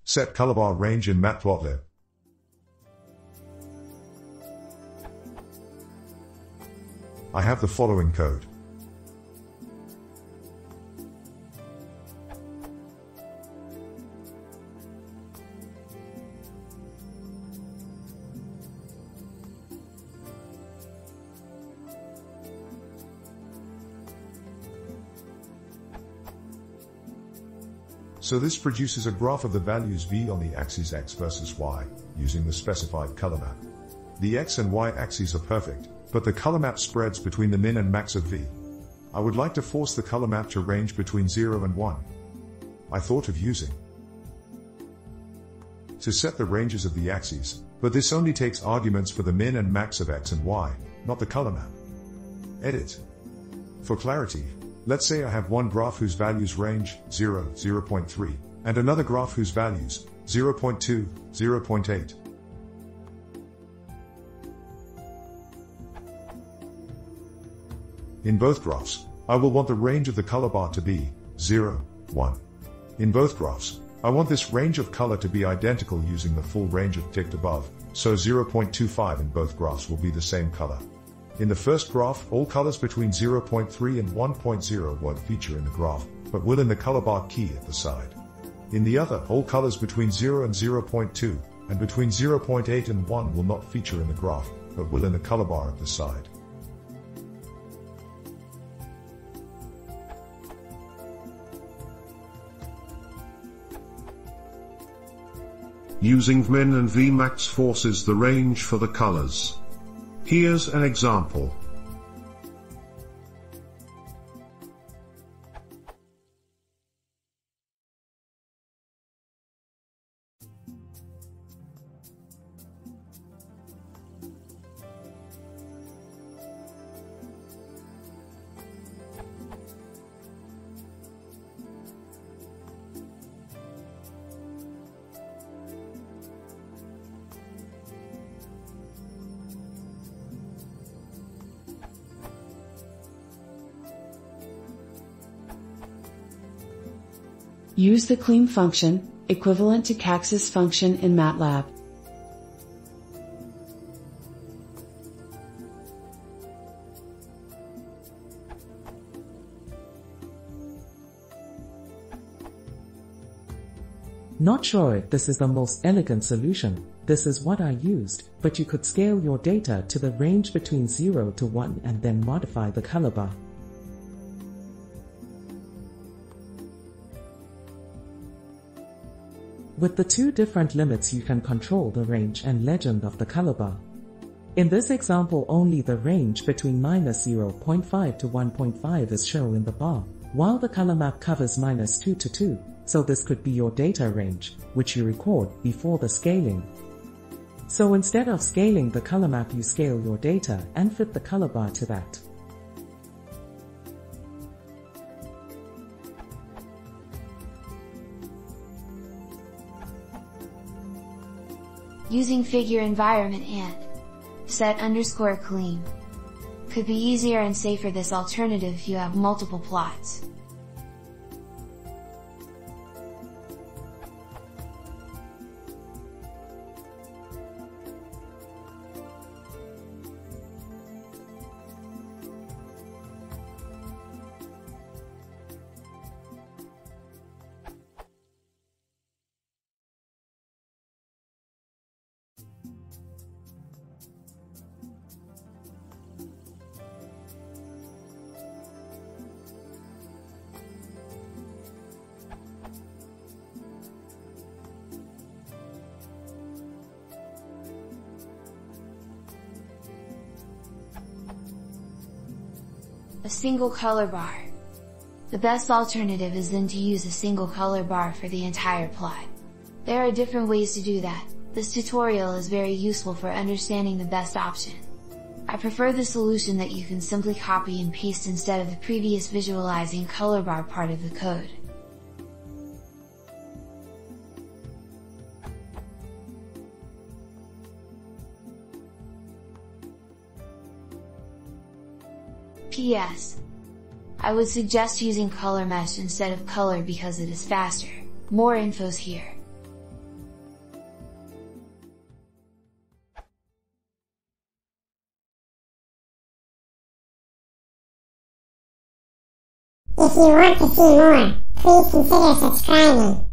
Set Colorbar Range in matplotlib. I have the following code. So this produces a graph of the values v on the axes x versus y, using the specified color map. The x and y axes are perfect, but the color map spreads between the min and max of v. I would like to force the color map to range between 0 and 1. I thought of using to set the ranges of the axes, but this only takes arguments for the min and max of x and y, not the color map. Edit. For clarity, let's say I have one graph whose values range 0, 0.3, and another graph whose values 0.2, 0.8. In both graphs, I will want the range of the color bar to be 0, 1. In both graphs, I want this range of color to be identical using the full range of ticked above, so 0.25 in both graphs will be the same color. In the first graph, all colors between 0.3 and 1.0 won't feature in the graph, but will in the color bar key at the side. In the other, all colors between 0 and 0.2, and between 0.8 and 1 will not feature in the graph, but will in the color bar at the side. Using min and vmax forces the range for the colors. Here's an example. Use the clean function, equivalent to Cax's function in MATLAB. Not sure if this is the most elegant solution. This is what I used, but you could scale your data to the range between 0 to 1 and then modify the color bar. With the two different limits you can control the range and legend of the color bar. In this example only the range between -0.5 to 1.5 is shown in the bar, while the color map covers -2 to 2, so this could be your data range, which you record before the scaling. So instead of scaling the color map you scale your data and fit the color bar to that. Using figure environment and set_clean could be easier and safer this alternative if you have multiple plots. A single color bar. The best alternative is then to use a single color bar for the entire plot. There are different ways to do that. This tutorial is very useful for understanding the best option. I prefer the solution that you can simply copy and paste instead of the previous visualizing color bar part of the code. PS. I would suggest using color mesh instead of color because it is faster. More info's here. If you want to see more, please consider subscribing.